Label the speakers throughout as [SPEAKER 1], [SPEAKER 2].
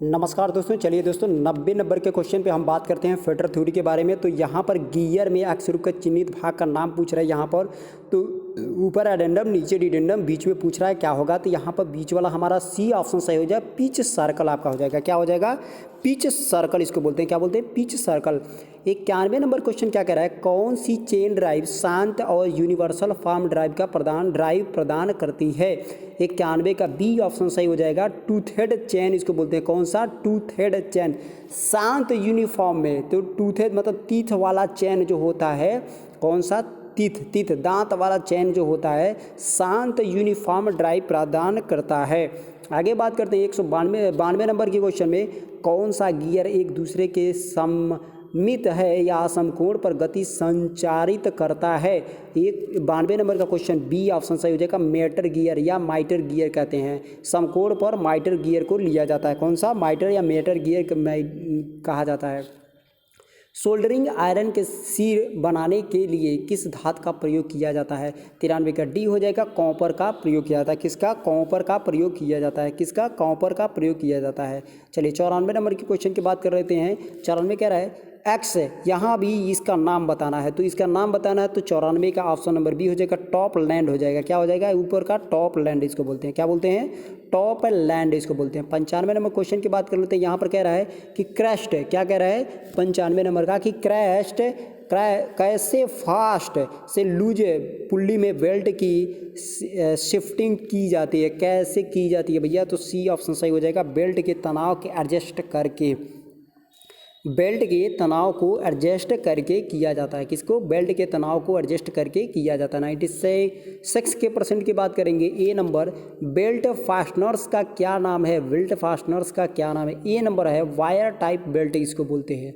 [SPEAKER 1] नमस्कार दोस्तों, चलिए दोस्तों 90 नंबर के क्वेश्चन पे हम बात करते हैं फेडरल थ्योरी के बारे में। तो यहाँ पर गियर में अक्ष रूप का चिन्हित भाग का नाम पूछ रहा है यहाँ पर। तो ऊपर एडेंडम नीचे डिडेंडम, बीच में पूछ रहा है क्या होगा। तो यहाँ पर बीच वाला हमारा सी ऑप्शन सही हो जाएगा। पिच सर्कल आपका हो जाएगा। क्या हो जाएगा? पिच सर्कल इसको बोलते हैं। क्या बोलते हैं? Pitch circle. 91 नंबर क्वेश्चन क्या कह रहा है? कौन सी चेन ड्राइव शांत और यूनिवर्सल फॉर्म ड्राइव का प्रदान करती है? 91 का बी ऑप्शन सही हो जाएगा। टूथेड चेन इसको बोलते हैं। कौन सा? Toothed chain. शांत यूनिफॉर्म में तो टूथेड मतलब तीथ वाला चेन जो होता है, कौन सा? तीथ दांत वाला चेन जो होता है शांत यूनिफॉर्म ड्राइव प्रदान करता है। आगे बात करते हैं 192 नंबर के क्वेश्चन में, कौन सा गियर एक दूसरे के सममित है या समकोण पर गति संचारित करता है? 92 नंबर का क्वेश्चन बी ऑप्शन सही हो जाएगा। मेटर गियर या माइटर गियर कहते हैं। समकोण पर माइटर गियर को लिया जाता है। कौन सा? माइटर या मेटर गियर कहा जाता है। सोल्डरिंग आयरन के सिर बनाने के लिए किस धातु का प्रयोग किया जाता है? 93 का डी हो जाएगा। कॉपर का प्रयोग किया जाता है। किसका? कॉपर का प्रयोग किया जाता है। किसका? कॉपर का प्रयोग किया जाता है। चलिए 94 नंबर के क्वेश्चन की बात कर लेते हैं। 94 कह रहा है एक्स, यहाँ भी इसका नाम बताना है। तो इसका नाम बताना है तो 94 का ऑप्शन नंबर बी हो जाएगा। टॉप लैंड हो जाएगा। क्या हो जाएगा? ऊपर का टॉप लैंड इसको बोलते हैं। क्या बोलते हैं? टॉप लैंड इसको बोलते हैं। 95 नंबर क्वेश्चन की बात कर लेते हैं। यहाँ पर कह रहा है कि क्रैश्ड, क्या कह रहा है 95 नंबर का, कि क्रैश्ड कैसे फास्ट से लूज पुल्ली में बेल्ट की शिफ्टिंग की जाती है? कैसे की जाती है भैया? तो सी ऑप्शन सही हो जाएगा। बेल्ट के तनाव के एडजस्ट करके, बेल्ट के तनाव को एडजस्ट करके किया जाता है। किसको? बेल्ट के तनाव को एडजस्ट करके किया जाता है। 96 के परसेंट की बात करेंगे। ए नंबर, बेल्ट फास्टनर्स का क्या नाम है? बेल्ट फास्टनर्स का क्या नाम है? ए नंबर है वायर टाइप बेल्ट इसको बोलते हैं।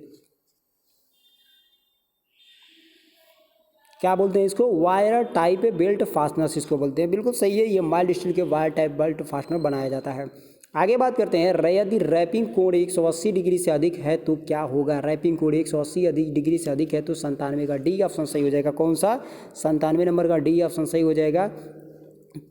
[SPEAKER 1] क्या बोलते हैं इसको? वायर टाइप बेल्ट फास्टनर्स इसको बोलते हैं। बिल्कुल सही है, ये माइल्ड स्टील के वायर टाइप बेल्ट फास्टनर बनाया जाता है। आगे बात करते हैं, यदि रैपिंग कोण 180 डिग्री से अधिक है तो क्या होगा? रैपिंग कोण 180 डिग्री से अधिक है तो 97 का डी ऑप्शन सही हो जाएगा। कौन सा? 97 नंबर का डी ऑप्शन सही हो जाएगा।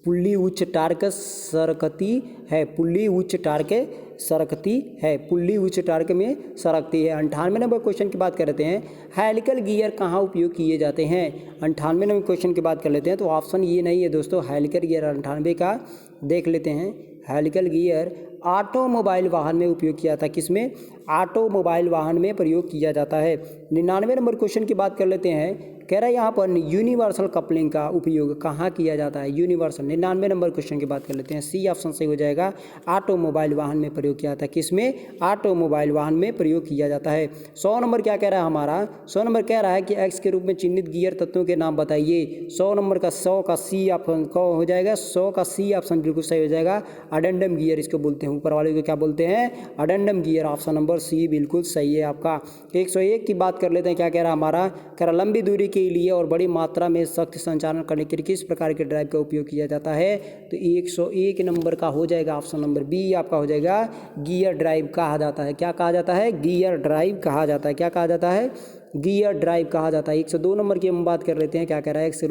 [SPEAKER 1] पुल्ली उच्च टार्क सरकती है। पुल्ली उच्च टार्क सरकती है। पुल्ली उच्च टार्क में सरकती है। 98 नंबर क्वेश्चन की बात कर लेते हैं। हेलिकल गियर कहाँ उपयोग किए जाते हैं? 98 नंबर क्वेश्चन की बात कर लेते हैं। तो ऑप्शन ये नहीं है दोस्तों, हेलिकल गियर 98 का देख लेते हैं। हेलिकल गियर ऑटोमोबाइल वाहन में उपयोग किया था। किसमें? ऑटोमोबाइल वाहन में प्रयोग किया जाता है। 99 नंबर क्वेश्चन की बात कर लेते हैं। कह रहा है यहाँ पर यूनिवर्सल कपलिंग का उपयोग कहाँ किया जाता है? यूनिवर्सल। 99 नंबर क्वेश्चन की बात कर लेते हैं। सी ऑप्शन सही हो जाएगा। ऑटोमोबाइल वाहन में प्रयोग किया जाता है। किसमें? ऑटोमोबाइल वाहन में प्रयोग किया जाता है। 100 नंबर क्या कह रहा है हमारा? 100 नंबर कह रहा है कि एक्स के रूप में चिन्हित गियर तत्वों के नाम बताइए। 100 नंबर का 100 का सी ऑप्शन को हो जाएगा। 100 का सी ऑप्शन बिल्कुल सही हो जाएगा। अडेंडम गियर इसको बोलते हैं। ऊपर वाले को क्या बोलते हैं? Addendum gear. Option number C बिल्कुल सही है आपका। 101 की बात कर लेते हैं। क्या कह रहा है हमारा? कह रहा लंबी दूरी के लिए और बड़ी मात्रा में शक्ति संचालन करने के लिए किस प्रकार के ड्राइव का उपयोग किया जाता है? तो 101 नंबर का हो जाएगा ऑप्शन नंबर बी आपका हो जाएगा। गियर ड्राइव कहा जाता है। क्या कहा जाता है? गियर ड्राइव कहा जाता है। क्या कहा जाता है? गियर ड्राइव कहा जाता है। 102 नंबर की हम बात कर लेते हैं। क्या कह रहा है? एक्स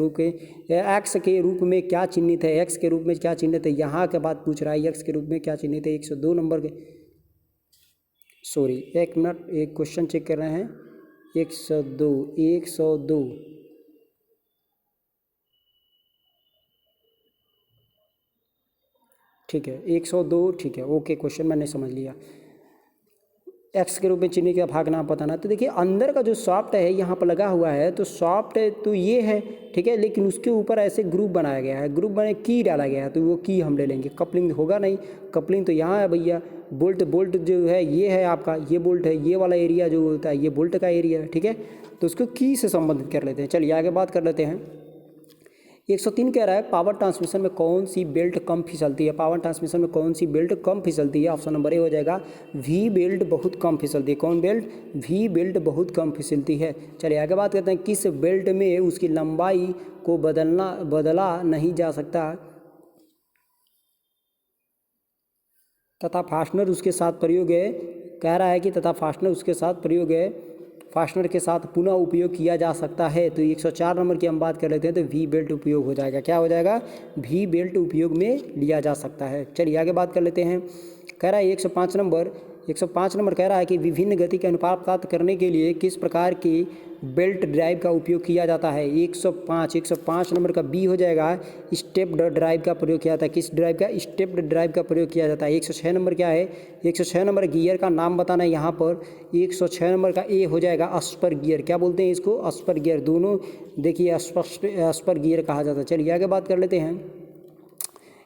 [SPEAKER 1] के रूप में क्या चिन्हित है? एक्स के रूप में क्या चिन्हित है? यहाँ के बात पूछ रहा है, एक्स के रूप में क्या चिन्हित है? 102 नंबर के, सॉरी एक मिनट, एक क्वेश्चन चेक कर रहे हैं। 102 ठीक है, 102 ठीक है, ओके, क्वेश्चन मैंने समझ लिया। एक्स के रूप में चिन्ह का भाग नाम बताना। तो देखिए अंदर का जो सॉफ्ट है यहाँ पर लगा हुआ है, तो सॉफ्ट तो ये है, ठीक है, लेकिन उसके ऊपर ऐसे ग्रुप बनाया गया है, ग्रुप बने की डाला गया है, तो वो की हम ले लेंगे। कपलिंग होगा नहीं, कपलिंग तो यहाँ है भैया। बोल्ट जो है ये है आपका, ये बोल्ट है, ये वाला एरिया जो होता है ये बोल्ट का एरिया है, ठीक है, तो उसको की से संबंधित कर लेते हैं। चलिए आगे बात कर लेते हैं। 103 कह रहा है पावर ट्रांसमिशन में कौन सी बेल्ट कम फिसलती है? पावर ट्रांसमिशन में कौन सी बेल्ट कम फिसलती है? ऑप्शन नंबर ए हो जाएगा। वी बेल्ट बहुत कम फिसलती है। कौन बेल्ट? वी बेल्ट बहुत कम फिसलती है। चलिए आगे बात करते हैं। किस बेल्ट में उसकी लंबाई को बदला नहीं जा सकता तथा फास्टनर उसके साथ प्रयोग है? कह रहा है कि तथा फास्टनर उसके साथ प्रयोग है, फास्टनर के साथ पुनः उपयोग किया जा सकता है। तो 104 नंबर की हम बात कर लेते हैं। तो वी बेल्ट उपयोग हो जाएगा। क्या हो जाएगा? वी बेल्ट उपयोग में लिया जा सकता है। चलिए आगे बात कर लेते हैं। कह रहा है 105 नंबर कह रहा है कि विभिन्न गति के अनुपात प्राप्त करने के लिए किस प्रकार की बेल्ट ड्राइव का उपयोग किया जाता है। 105 नंबर का बी हो जाएगा, स्टेप्ड ड्राइव का प्रयोग किया जाता है। किस ड्राइव का? स्टेप्ड ड्राइव का प्रयोग किया जाता है। 106 नंबर क्या है? 106 नंबर गियर का नाम बताना है यहाँ पर। 106 नंबर का ए हो जाएगा अस्पर गियर। क्या बोलते हैं इसको? अस्पर गियर। दोनों देखिए अस्पर गियर कहा जाता है। चलिए आगे बात कर लेते हैं।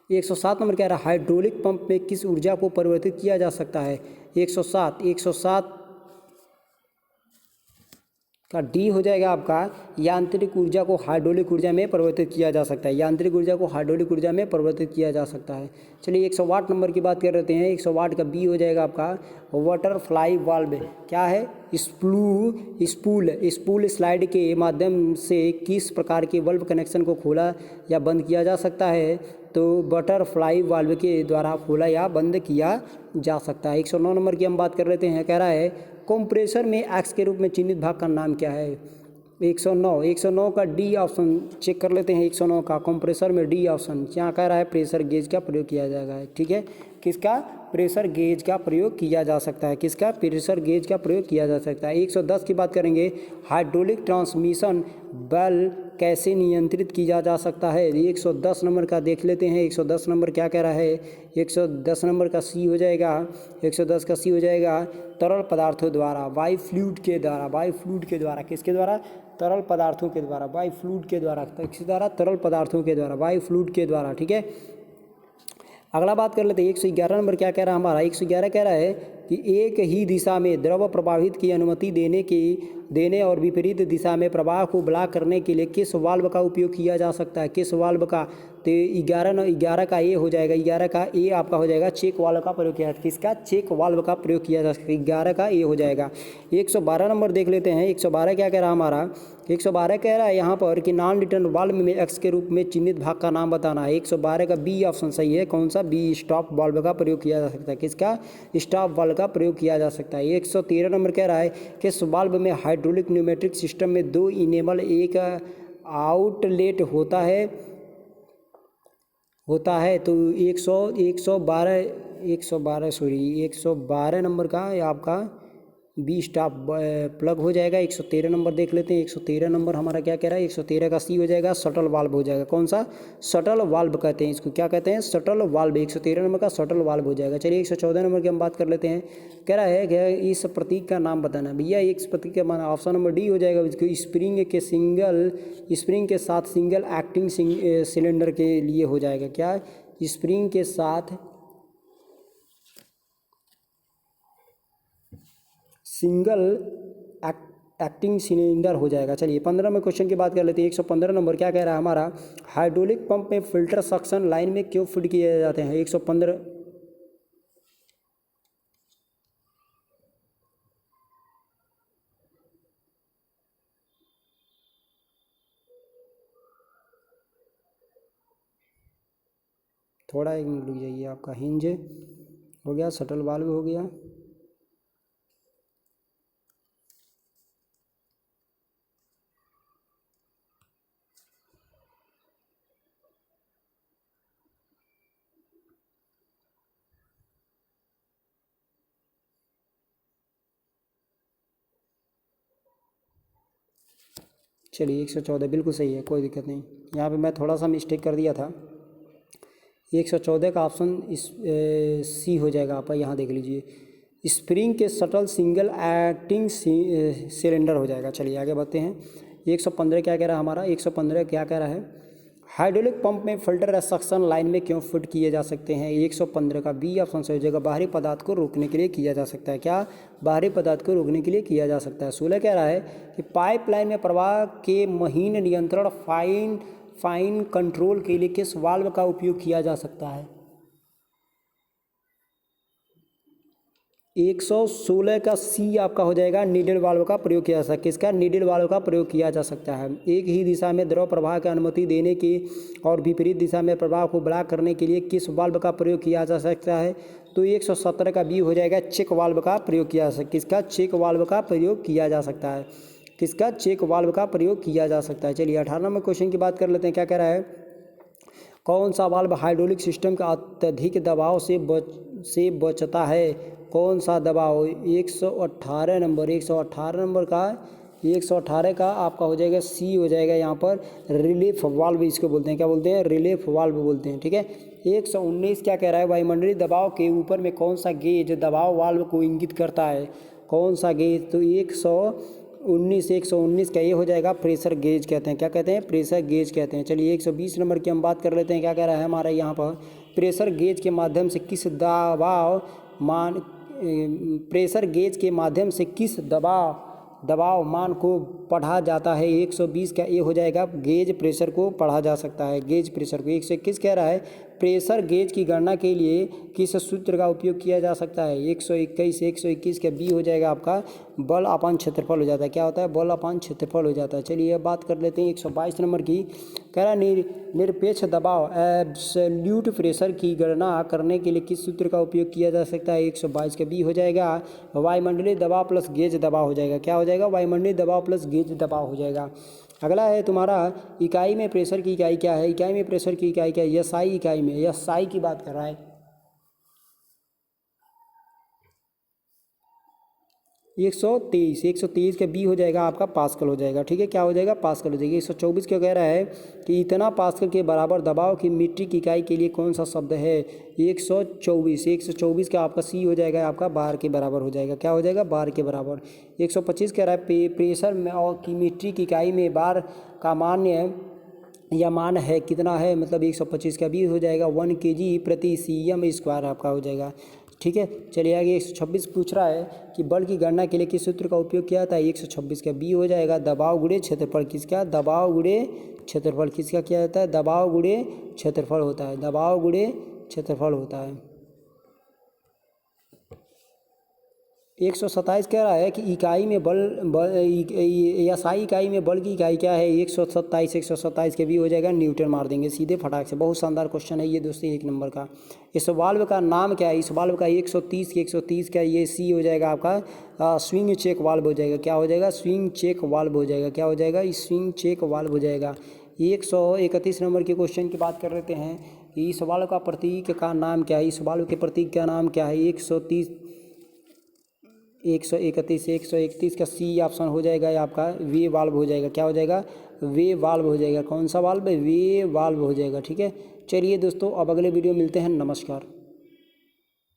[SPEAKER 1] 107 नंबर क्या रहा? हाइड्रोलिक पंप में किस ऊर्जा को परिवर्तित किया जा सकता है। 107 का डी हो जाएगा आपका, यांत्रिक ऊर्जा को हाइड्रोलिक ऊर्जा में परिवर्तित किया जा सकता है। यांत्रिक ऊर्जा को हाइड्रोलिक ऊर्जा में परिवर्तित किया जा सकता है। चलिए 108 नंबर की बात कर लेते हैं। 108 का बी हो जाएगा आपका बटरफ्लाई वाल्व। क्या है? स्पूल स्लाइड के माध्यम से किस प्रकार के वाल्व कनेक्शन को खोला या बंद किया जा सकता है? तो बटरफ्लाई वाल्व के द्वारा खोला या बंद किया जा सकता है। 109 नंबर की हम बात कर लेते हैं। कह रहा है कंप्रेसर में एक्स के रूप में चिन्हित भाग का नाम क्या है। 109 का डी ऑप्शन चेक कर लेते हैं। 109 का कंप्रेसर में डी ऑप्शन यहाँ कह रहा है प्रेशर गेज का प्रयोग किया जाएगा। ठीक है, किसका? प्रेशर गेज का प्रयोग किया जा सकता है। किसका? प्रेशर गेज का प्रयोग किया जा सकता है। 110 की बात करेंगे। हाइड्रोलिक ट्रांसमिशन बल कैसे नियंत्रित किया जा सकता है। 110 नंबर का देख लेते हैं। 110 नंबर क्या कह रहा है? 110 नंबर का सी हो जाएगा। 110 का सी हो जाएगा तरल पदार्थों द्वारा, बाई फ्लूइड के द्वारा। किसके द्वारा? तरल पदार्थों के द्वारा, बाई फ्लूइड के द्वारा। किसके द्वारा? तरल पदार्थों के द्वारा, बाई फ्लूइड के द्वारा। ठीक है, अगला बात कर लेते हैं। 111 नंबर क्या कह रहा है हमारा? 111 कह रहा है कि एक ही दिशा में द्रव प्रवाहित की अनुमति देने और विपरीत दिशा में प्रवाह को ब्लॉक करने के लिए किस वाल्व का उपयोग किया जा सकता है। किस वाल्व का? तो 11 का ए हो जाएगा। 11 का ए आपका हो जाएगा चेक वाल्व का प्रयोग किया। किसका? चेक वाल्व का प्रयोग किया जा सकता है। 11 का ए हो जाएगा। 112 नंबर देख लेते हैं। 112 क्या कह रहा है हमारा? 112 कह रहा है यहाँ पर कि नॉन रिटर्न वाल्व में एक्स के रूप में चिन्हित भाग का नाम बताना है। 112 का बी ऑप्शन सही है। कौन सा? बी, स्टॉप वाल्व का प्रयोग किया जा सकता है। किसका? स्टॉप वाल्व का प्रयोग किया जा सकता है। 113 नंबर कह रहा है कि इस वाल्व में हाइड्रोलिक न्यूमेट्रिक सिस्टम में 2 इनेबल एक आउटलेट होता है। तो 112 नंबर का आपका बी स्टॉप प्लग हो जाएगा। 113 नंबर देख लेते हैं। 113 नंबर हमारा क्या कह रहा है? 113 का सी हो जाएगा, शटल वाल्व हो जाएगा। कौन सा? शटल वाल्व कहते हैं इसको। क्या कहते हैं? Shuttle valve. 113 नंबर का शटल वाल्व हो जाएगा। चलिए 114 नंबर की हम बात कर लेते हैं। कह रहा है कि इस प्रतीक का नाम बताना। भैया इस प्रतीक का माना ऑप्शन नंबर डी हो जाएगा। इसको स्प्रिंग के साथ सिंगल एक्टिंग सिलेंडर के लिए हो जाएगा। क्या? स्प्रिंग के साथ सिंगल एक्टिंग सिलेंडर हो जाएगा। चलिए 15 में क्वेश्चन की बात कर लेते हैं। 115 नंबर क्या कह रहा है हमारा? हाइड्रोलिक पंप में फिल्टर सक्शन लाइन में क्यों फिट किए जाते हैं। 115 थोड़ा एक मिनट रुक जाइए। आपका हिंज हो गया, शटल वाल्व हो गया। चलिए 114 बिल्कुल सही है, कोई दिक्कत नहीं। यहाँ पे मैं थोड़ा सा मिस्टेक कर दिया था। 114 का ऑप्शन सी हो जाएगा। आप यहाँ देख लीजिए, स्प्रिंग के शटल सिंगल एक्टिंग सिलेंडर हो जाएगा। चलिए आगे बढ़ते हैं। 115 क्या कह रहा है हमारा? 115 क्या कह रहा है? हाइड्रोलिक पंप में फिल्टर सक्शन लाइन में क्यों फिट किए जा सकते हैं। 115 का बी ऑप्शन सही हो जाएगा। बाहरी पदार्थ को रोकने के लिए किया जा सकता है। क्या? बाहरी पदार्थ को रोकने के लिए किया जा सकता है। 16 कह रहा है कि पाइपलाइन में प्रवाह के महीन नियंत्रण फाइन कंट्रोल के लिए किस वाल्व का उपयोग किया जा सकता है। 116 का सी आपका हो जाएगा, नीडल वाल्व का प्रयोग किया जा सकता है। किसका? नीडल वाल्व का प्रयोग किया जा सकता है। एक ही दिशा में द्रव प्रवाह की अनुमति देने के और विपरीत दिशा में प्रवाह को ब्लॉक करने के लिए किस वाल्व का प्रयोग किया जा सकता है। तो 117 का बी हो जाएगा, चेक वाल्व का प्रयोग किया जा सकता है। किसका? चेक वाल्व का प्रयोग किया जा सकता है। किसका? चेक वाल्व का प्रयोग किया जा सकता है। चलिए 18 नंबर क्वेश्चन की बात कर लेते हैं। क्या कह रहा है? कौन सा वाल्व हाइड्रोलिक सिस्टम का अत्यधिक दबाव से बचता है? कौन सा दबाव? 118 नंबर, 118 नंबर का 118 का आपका हो जाएगा सी हो जाएगा यहाँ पर। रिलीफ वाल्व इसको बोलते हैं, क्या बोलते हैं? रिलीफ वाल्व बोलते हैं, ठीक है। 119 क्या कह रहा है? वायुमंडलीय दबाव के ऊपर में कौन सा गेज दबाव वाल्व को इंगित करता है? कौन सा गेज? तो 119 का ये हो जाएगा प्रेशर गेज कहते हैं। क्या कहते हैं? प्रेशर गेज कहते हैं। चलिए 120 नंबर की हम बात कर लेते हैं। क्या कह रहा है हमारा यहाँ पर? प्रेशर गेज के माध्यम से किस दबाव मान प्रेशर गेज के माध्यम से किस दबाव मान को पढ़ा जाता है? 120 का ये हो जाएगा गेज प्रेशर को पढ़ा जा सकता है, गेज प्रेशर को। 121 कह रहा है प्रेशर गेज की गणना के लिए किस सूत्र का उपयोग किया जा सकता है? 121 का बी हो जाएगा आपका बल अपान क्षेत्रफल हो जाता है। क्या होता है? बल अपान क्षेत्रफल हो जाता है। चलिए अब बात कर लेते हैं 122 नंबर की। कह रहा है निरपेक्ष दबाव एब्सोल्यूट प्रेशर की गणना करने के लिए किस सूत्र का उपयोग किया जा सकता है? 122 का बी हो जाएगा वायुमंडलीय दबाव प्लस गेज दबाव हो जाएगा। क्या हो जाएगा? वायुमंडलीय दबाव प्लस गेज दबाव हो जाएगा। अगला है तुम्हारा इकाई में प्रेशर की इकाई क्या है? इकाई में प्रेशर की इकाई क्या है? एसआई इकाई में, एसआई की बात कर रहा है। 123 का बी हो जाएगा आपका पास्कल हो जाएगा, ठीक है। क्या हो जाएगा? पास्कल हो जाएगी। 124 क्या कह रहा है कि इतना पास्कल के बराबर दबाव की मीट्रिक इकाई के लिए कौन सा शब्द है? 124 का आपका सी हो जाएगा आपका बार के बराबर हो जाएगा। क्या हो जाएगा? बार के बराबर। 125 कह रहा है प्रेशर में और की मीट्रिक इकाई में बार का मान्य या मान है कितना है? मतलब 125 का भी हो जाएगा 1 kg प्रति cm स्क्वायर आपका हो जाएगा, ठीक है। चलिए आगे 126 पूछ रहा है कि बल की गणना के लिए किस सूत्र का उपयोग किया जाता है? 126 का बी हो जाएगा दबाव गुणे क्षेत्रफल। किसका? दबाव गुणे क्षेत्रफल। किसका किया जाता है? दबाव गुणे क्षेत्रफल होता है, दबाव गुणे क्षेत्रफल होता है। 127 कह रहा है कि इकाई में एसआई इकाई में बल की इकाई क्या है? 127 के भी हो जाएगा न्यूटन मार देंगे सीधे फटाक से। बहुत शानदार क्वेश्चन है ये दोस्तों, 1 नंबर का। इस वाल्व का नाम क्या है? इस वाल्व का 130 का ये सी हो जाएगा आपका स्विंग चेक वाल्व हो जाएगा। क्या हो जाएगा? स्विंग चेक वाल्व हो जाएगा। क्या हो जाएगा? स्विंग चेक वाल्व हो जाएगा। 131 नंबर के क्वेश्चन की बात कर लेते हैं। इस वाल्व का प्रतीक का नाम क्या है? इस वाल्व के प्रतीक का नाम क्या है? 131 का सी ऑप्शन हो जाएगा आपका वे वाल्व हो जाएगा। क्या हो जाएगा? वे वाल्व हो जाएगा। कौन सा वाल्व? वे वाल्व हो जाएगा, ठीक है। चलिए दोस्तों अब अगले वीडियो मिलते हैं। नमस्कार।